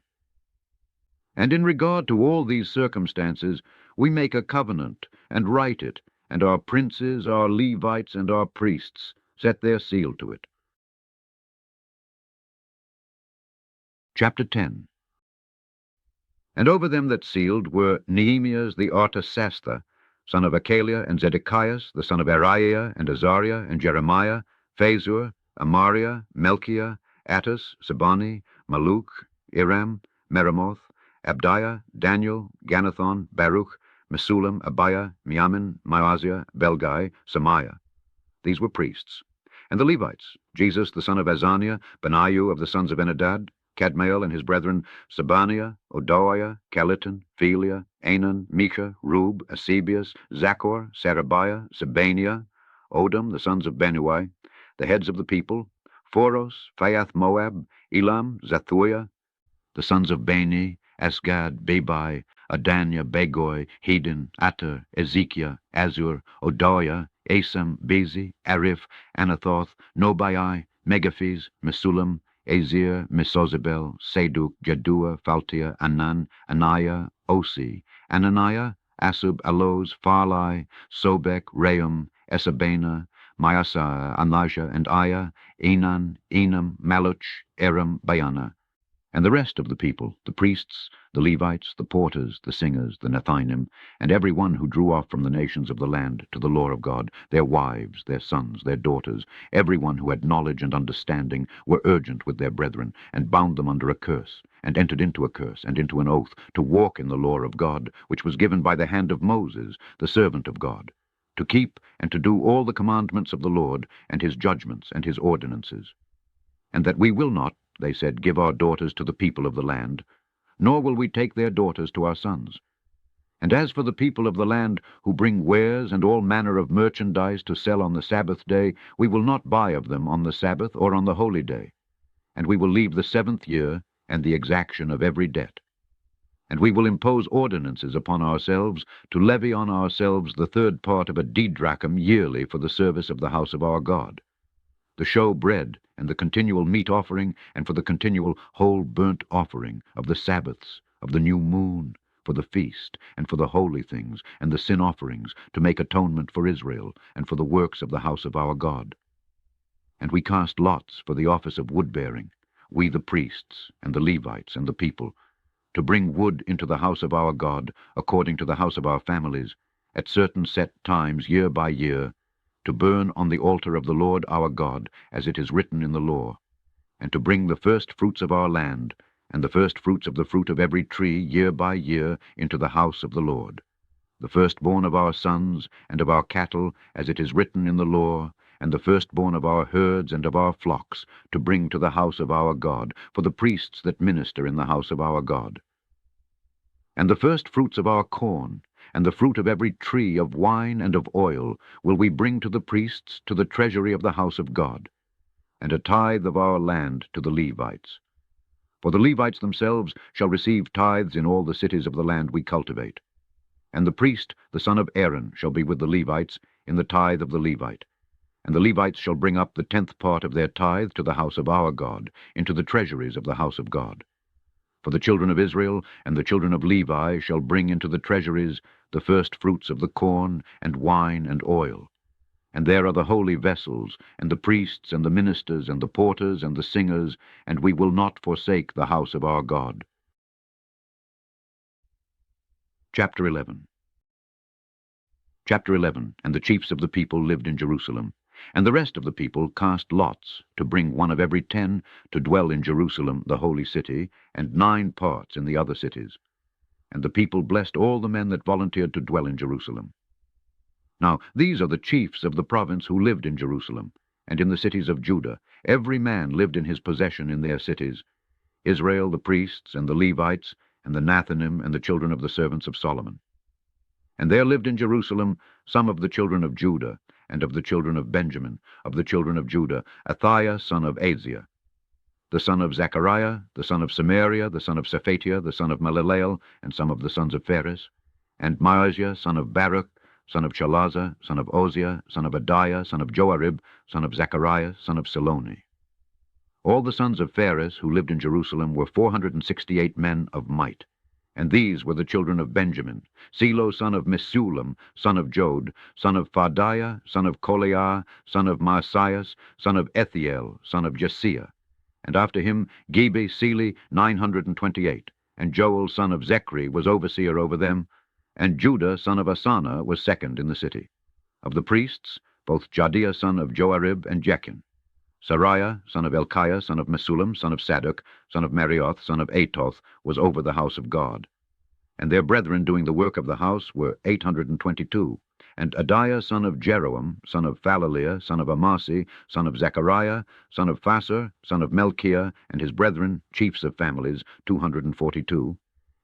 And in regard to all these circumstances, we make a covenant, and write it, and our princes, our Levites, and our priests set their seal to it. Chapter 10. And over them that sealed were Nehemiah the Artasasta, son of Achaliah, and Zedekiah, the son of Ariah, and Azariah, and Jeremiah, Phazur, Amariah, Melchiah, Attas, Sabani, Maluk, Iram, Meremoth, Abdiah, Daniel, Ganathon, Baruch, Mesulam, Abiah, Miamin, Maaziah, Belgai, Samiah. These were priests. And the Levites, Jesus the son of Azaniah, Benaiah of the sons of Enadad, Cadmiel and his brethren, Sabaniah, Odoiah, Calitan, Pheliah, Anan, Misha, Rub, Asabias, Zachor, Sarabiah, Sabaniah, Odom, the sons of Benui, the heads of the people, Phoros, Phaeth Moab, Elam, Zathuiah, the sons of Bani, Asgad, Bebai, Adaniah, Begoi, Hedin, Ater, Ezekiah, Azur, Odoiah, Asam, Bezi, Ariph, Anathoth, Nobai, Megaphis, Mesulam, Azir, Mesozabel, Saduk, Jaddua, Phaltiah, Anan, Anaiah, Osi, Ananiah, Asub, Aloz, Phalai, Sobek, Reum, Esabena, Maasah, Anajah, and Aya, Enan, Enam, Maluch, Aram, Bayana, and the rest of the people, the priests, the Levites, the porters, the singers, the Nethinim, and every one who drew off from the nations of the land to the law of God, their wives, their sons, their daughters, every one who had knowledge and understanding, were urgent with their brethren, and bound them under a curse, and entered into a curse, and into an oath, to walk in the law of God, which was given by the hand of Moses, the servant of God, to keep and to do all the commandments of the Lord, and his judgments and his ordinances. And that we will not, they said, give our daughters to the people of the land, nor will we take their daughters to our sons. And as for the people of the land who bring wares and all manner of merchandise to sell on the Sabbath day, we will not buy of them on the Sabbath or on the holy day. And we will leave the 7th year and the exaction of every debt. And we will impose ordinances upon ourselves to levy on ourselves the 3rd part of a didrachm yearly for the service of the house of our God. the show bread, and the continual meat offering, and for the continual whole burnt offering, of the Sabbaths, of the new moon, for the feast, and for the holy things, and the sin offerings, to make atonement for Israel, and for the works of the house of our God. And we cast lots for the office of wood-bearing, we the priests, and the Levites, and the people, to bring wood into the house of our God, according to the house of our families, at certain set times year by year, to burn on the altar of the Lord our God, as it is written in the law, and to bring the first fruits of our land, and the first fruits of the fruit of every tree year by year into the house of the Lord, the firstborn of our sons and of our cattle, as it is written in the law, and the firstborn of our herds and of our flocks, to bring to the house of our God, for the priests that minister in the house of our God. And the first fruits of our corn, and the fruit of every tree of wine and of oil, will we bring to the priests to the treasury of the house of God, and a tithe of our land to the Levites. For the Levites themselves shall receive tithes in all the cities of the land we cultivate. And the priest, the son of Aaron, shall be with the Levites in the tithe of the Levite. And the Levites shall bring up the 10th part of their tithe to the house of our God, into the treasuries of the house of God. For the children of Israel and the children of Levi shall bring into the treasuries the first fruits of the corn, and wine, and oil. And there are the holy vessels, and the priests, and the ministers, and the porters, and the singers, and we will not forsake the house of our God. Chapter 11. Chapter 11. And the chiefs of the people lived in Jerusalem. And the rest of the people cast lots, to bring one of every 10 to dwell in Jerusalem the holy city, and 9 parts in the other cities. And the people blessed all the men that volunteered to dwell in Jerusalem. Now these are the chiefs of the province who lived in Jerusalem, and in the cities of Judah. Every man lived in his possession in their cities, Israel the priests, and the Levites, and the Nethinim, and the children of the servants of Solomon. And there lived in Jerusalem some of the children of Judah, and of the children of Benjamin, of the children of Judah, Athaiah son of Aziah, the son of Zechariah, the son of Samaria, the son of Shephatiah, the son of Maleleel, and some of the sons of Phares, and Maazia son of Baruch, son of Shalazah, son of Oziah, son of Adiah, son of Joarib, son of Zechariah, son of Siloni. All the sons of Phares who lived in Jerusalem were 468 men of might. And these were the children of Benjamin, Selo son of Mesullam, son of Jod, son of Phadiah, son of Koleah, son of Maasaias, son of Ethiel, son of Jesiah. And after him Gebe Seli 928, and Joel son of Zechri was overseer over them, and Judah son of Asana was second in the city. Of the priests, both Jadiah son of Joarib and Jechin. Sariah son of Elkiah, son of Mesullam, son of Sadok, son of Marioth, son of Atoth, was over the house of God. And their brethren doing the work of the house were 822. And Adiah son of Jeroam, son of Phalaliah, son of Amasi, son of Zechariah, son of Phasur, son of Melchiah, and his brethren, chiefs of families, 242.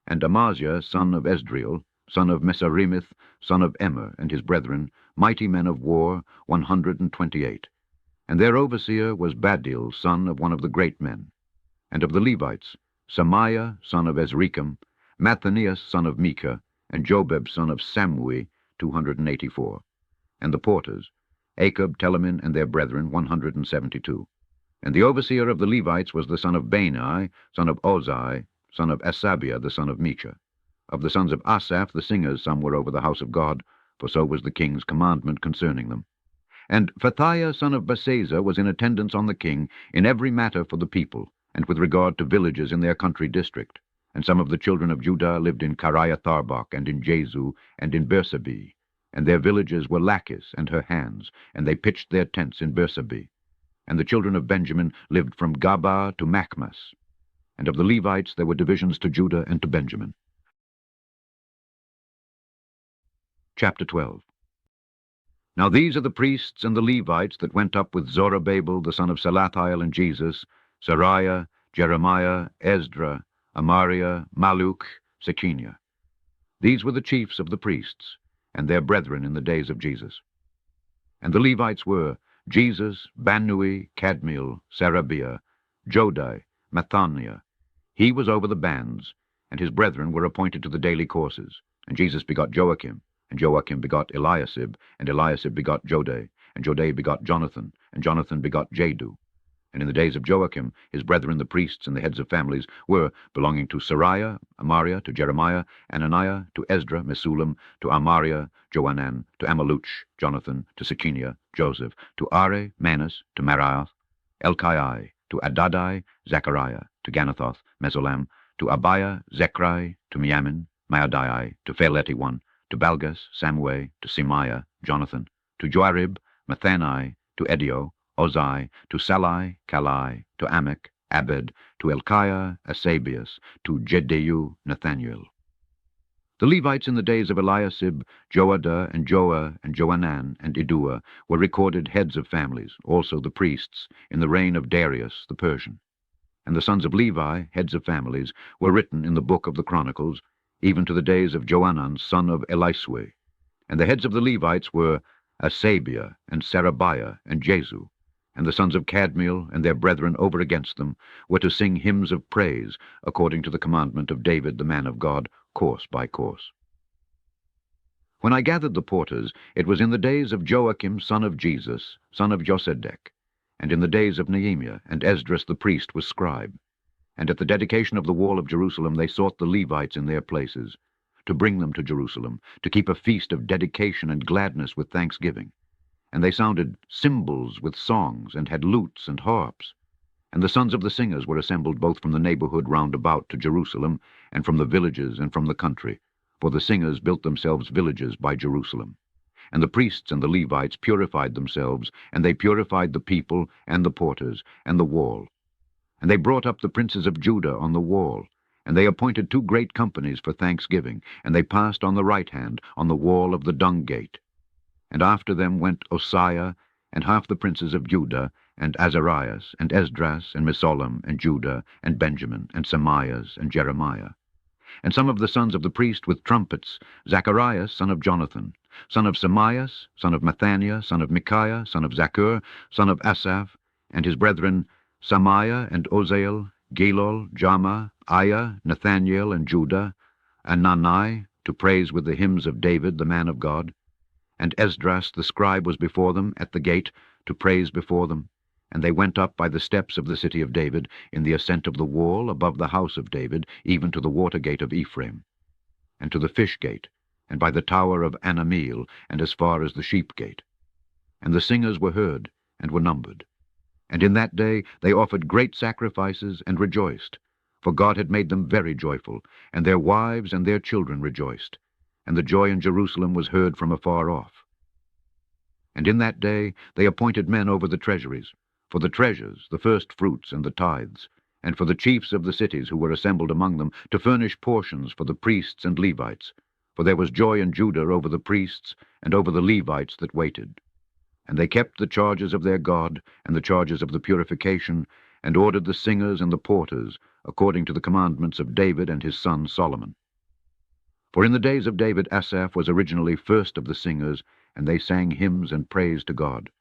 And Amaziah son of Esdriel, son of Mesarimith, son of Immer, and his brethren, mighty men of war, 128. And their overseer was Badil, son of one of the great men. And of the Levites, Samiah, son of Ezrikam, Mathanias, son of Micah, and Jobeb, son of Samui, 284. And the porters, Achab, Telamin, and their brethren, 172. And the overseer of the Levites was the son of Bani, son of Ozai, son of Asabiah, the son of Micha. Of the sons of Asaph, the singers, some were over the house of God, for so was the king's commandment concerning them. And Phathiah son of Basaza was in attendance on the king in every matter for the people, and with regard to villages in their country district. And some of the children of Judah lived in Kiriatharbach, and in Jezu, and in Bersabeh. And their villages were Lachish and her hands, and they pitched their tents in Bersabeh. And the children of Benjamin lived from Gabah to Machmas. And of the Levites there were divisions to Judah and to Benjamin. Chapter 12. Now these are the priests and the Levites that went up with Zorobabel the son of Salathiel and Jesus, Sariah, Jeremiah, Esdra, Amariah, Malluch, Shechaniah. These were the chiefs of the priests, and their brethren in the days of Jesus. And the Levites were Jesus, Bannui, Kadmiel, Sarabiah, Jodai, Mathaniah. He was over the bands, and his brethren were appointed to the daily courses. And Jesus begot Joachim, and Joachim begot Eliasib, and Eliasib begot Jodai, and Jodai begot Jonathan, and Jonathan begot Jadu. And in the days of Joachim, his brethren the priests and the heads of families were belonging to Sariah, Amariah, to Jeremiah, Ananiah, to Esdra, Mesullam, to Amariah, Johanan, to Amaluch, Jonathan, to Shechaniah, Joseph, to Are, Manas, to Meraioth, Elkai, to Adadai, Zechariah, to Ganathoth, Mesullam, to Abiah, Zechri, to Miamin, Maadai, to Phaleti-1, to Balgas, Samui, to Semaiah, Jonathan, to Joarib, Mathani, to Edio, Ozai, to Salai, Kalai, to Amik, Abed, to Elkiah, Asabias, to Jedehu, Nathaniel. The Levites in the days of Eliasib, Joadah, and Joah, and Johanan, and Idua were recorded heads of families, also the priests, in the reign of Darius the Persian. And the sons of Levi, heads of families, were written in the book of the Chronicles, even to the days of Johanan, son of Elisui. And the heads of the Levites were Asabiah, and Sarabiah, and Jesu. And the sons of Cadmiel and their brethren over against them were to sing hymns of praise, according to the commandment of David the man of God, course by course. When I gathered the porters, it was in the days of Joachim son of Jesus, son of Josedek, and in the days of Nehemiah, and Esdras the priest was scribe. And at the dedication of the wall of Jerusalem they sought the Levites in their places, to bring them to Jerusalem, to keep a feast of dedication and gladness with thanksgiving. And they sounded cymbals with songs, and had lutes and harps. And the sons of the singers were assembled both from the neighborhood round about to Jerusalem, and from the villages and from the country, for the singers built themselves villages by Jerusalem. And the priests and the Levites purified themselves, and they purified the people, and the porters, and the wall. And they brought up the princes of Judah on the wall, and they appointed 2 great companies for thanksgiving, and they passed on the right hand, on the wall of the dung gate. And after them went Osiah, and half the princes of Judah, and Azarias, and Esdras, and Mesullam, and Judah, and Benjamin, and Semias, and Jeremiah. And some of the sons of the priest with trumpets, Zacharias, son of Jonathan, son of Semias, son of Mathaniah, son of Micaiah, son of Zaccur, son of Asaph, and his brethren Samiah, and Ozael, Gelol, Jama, Aiah, Nathaniel, and Judah, and Nanai, to praise with the hymns of David the man of God. And Esdras the scribe was before them at the gate, to praise before them. And they went up by the steps of the city of David, in the ascent of the wall, above the house of David, even to the water gate of Ephraim, and to the fish gate, and by the tower of Anameel, and as far as the sheep gate. And the singers were heard, and were numbered. And in that day they offered great sacrifices, and rejoiced, for God had made them very joyful, and their wives and their children rejoiced. And the joy in Jerusalem was heard from afar off. And in that day they appointed men over the treasuries, for the treasures, the first fruits, and the tithes, and for the chiefs of the cities who were assembled among them, to furnish portions for the priests and Levites. For there was joy in Judah over the priests, and over the Levites that waited. And they kept the charges of their God, and the charges of the purification, and ordered the singers and the porters, according to the commandments of David and his son Solomon. For in the days of David Asaph was originally first of the singers, and they sang hymns and praise to God.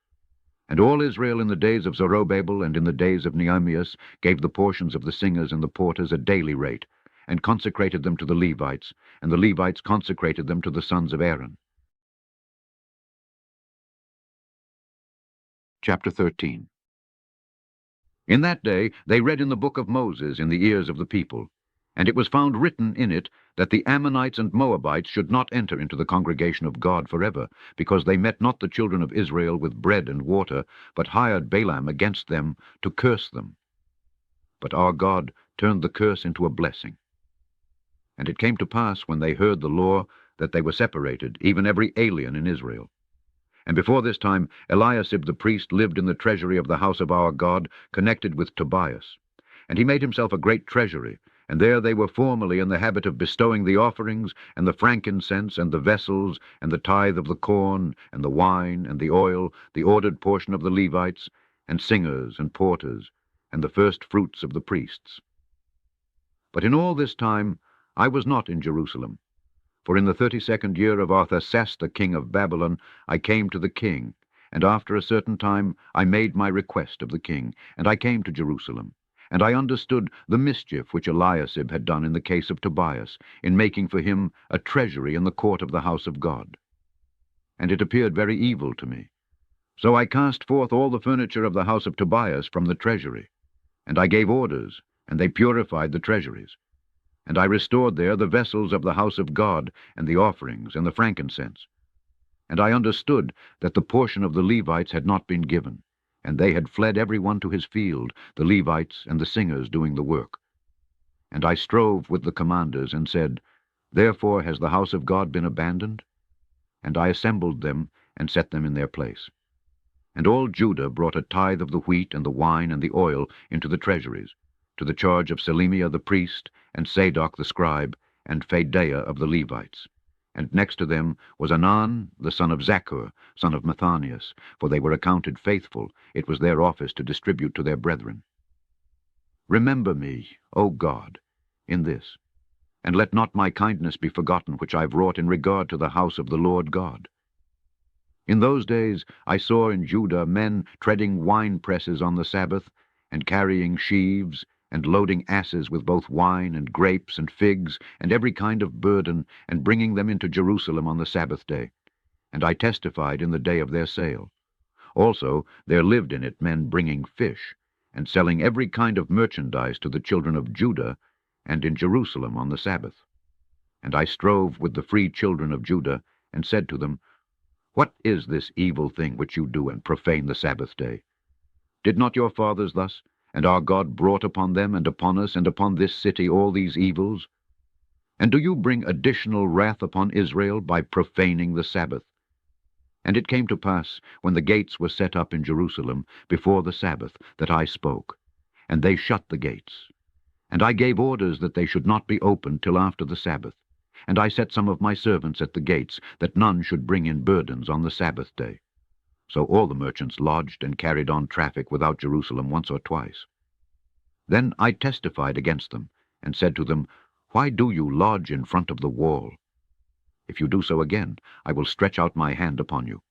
And all Israel in the days of Zerubbabel and in the days of Nehemiah gave the portions of the singers and the porters a daily rate, and consecrated them to the Levites, and the Levites consecrated them to the sons of Aaron. Chapter 13. In that day they read in the book of Moses in the ears of the people, and it was found written in it that the Ammonites and Moabites should not enter into the congregation of God forever, because they met not the children of Israel with bread and water, but hired Balaam against them to curse them. But our God turned the curse into a blessing. And it came to pass, when they heard the law, that they were separated, even every alien in Israel. And before this time Eliasib the priest lived in the treasury of the house of our God, connected with Tobias. And he made himself a great treasury, and there they were formerly in the habit of bestowing the offerings, and the frankincense, and the vessels, and the tithe of the corn, and the wine, and the oil, the ordered portion of the Levites, and singers, and porters, and the first fruits of the priests. But in all this time I was not in Jerusalem, for in the 32nd year of Arthashasta king of Babylon I came to the king, and after a certain time I made my request of the king, and I came to Jerusalem. And I understood the mischief which Eliasib had done in the case of Tobias, in making for him a treasury in the court of the house of God. And it appeared very evil to me. So I cast forth all the furniture of the house of Tobias from the treasury, and I gave orders, and they purified the treasuries. And I restored there the vessels of the house of God, and the offerings, and the frankincense. And I understood that the portion of the Levites had not been given, and they had fled every one to his field, the Levites and the singers doing the work. And I strove with the commanders, and said, Therefore has the house of God been abandoned? And I assembled them, and set them in their place. And all Judah brought a tithe of the wheat and the wine and the oil into the treasuries, to the charge of Selemiah the priest, and Zadok the scribe, and Phaedaiah of the Levites. And next to them was Anan the son of Zaccur, son of Mattanias, for they were accounted faithful. It was their office to distribute to their brethren. Remember me, O God, in this, and let not my kindness be forgotten which I have wrought in regard to the house of the Lord God. In those days I saw in Judah men treading wine-presses on the Sabbath, and carrying sheaves, and loading asses with both wine and grapes and figs, and every kind of burden, and bringing them into Jerusalem on the Sabbath day. And I testified in the day of their sale. Also there lived in it men bringing fish, and selling every kind of merchandise to the children of Judah, and in Jerusalem on the Sabbath. And I strove with the free children of Judah, and said to them, What is this evil thing which you do, and profane the Sabbath day? Did not your fathers thus? And our God brought upon them, and upon us, and upon this city all these evils? And do you bring additional wrath upon Israel by profaning the Sabbath? And it came to pass, when the gates were set up in Jerusalem before the Sabbath, that I spoke, and they shut the gates. And I gave orders that they should not be opened till after the Sabbath. And I set some of my servants at the gates, that none should bring in burdens on the Sabbath day. So all the merchants lodged and carried on traffic without Jerusalem once or twice. Then I testified against them, and said to them, Why do you lodge in front of the wall? If you do so again, I will stretch out my hand upon you.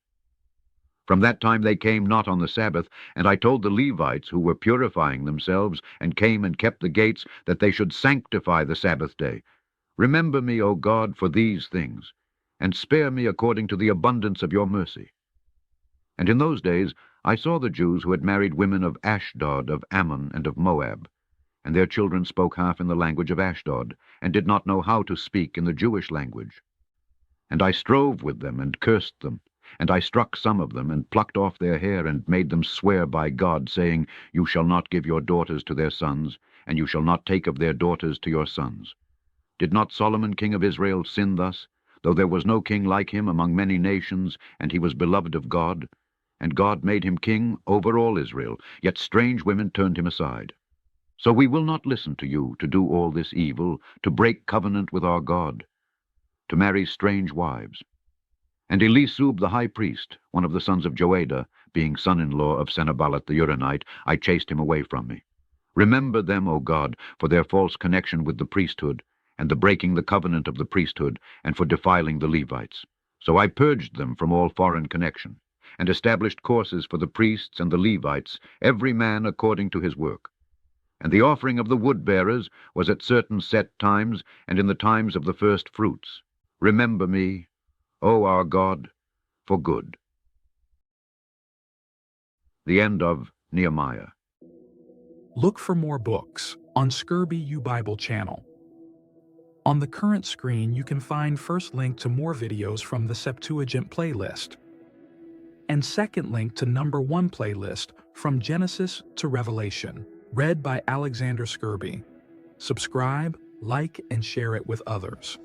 From that time they came not on the Sabbath, and I told the Levites, who were purifying themselves, and came and kept the gates, that they should sanctify the Sabbath day. Remember me, O God, for these things, and spare me according to the abundance of your mercy. And in those days I saw the Jews who had married women of Ashdod, of Ammon, and of Moab, and their children spoke half in the language of Ashdod, and did not know how to speak in the Jewish language. And I strove with them, and cursed them, and I struck some of them, and plucked off their hair, and made them swear by God, saying, You shall not give your daughters to their sons, and you shall not take of their daughters to your sons. Did not Solomon king of Israel sin thus, though there was no king like him among many nations, and he was beloved of God? And God made him king over all Israel, yet strange women turned him aside. So we will not listen to you to do all this evil, to break covenant with our God, to marry strange wives. And Elisub the high priest, one of the sons of Joadah, being son-in-law of Sanballat the Uranite, I chased him away from me. Remember them, O God, for their false connection with the priesthood, and the breaking the covenant of the priesthood, and for defiling the Levites. So I purged them from all foreign connection, and established courses for the priests and the Levites, every man according to his work. And the offering of the wood-bearers was at certain set times, and in the times of the first fruits. Remember me, O our God, for good. The end of Nehemiah. Look for more books on Scourby U Bible channel. On the current screen, you can find first link to more videos from the Septuagint playlist, and second link to number 1 playlist from Genesis to Revelation, read by Alexander Scourby. Subscribe, like, and share it with others.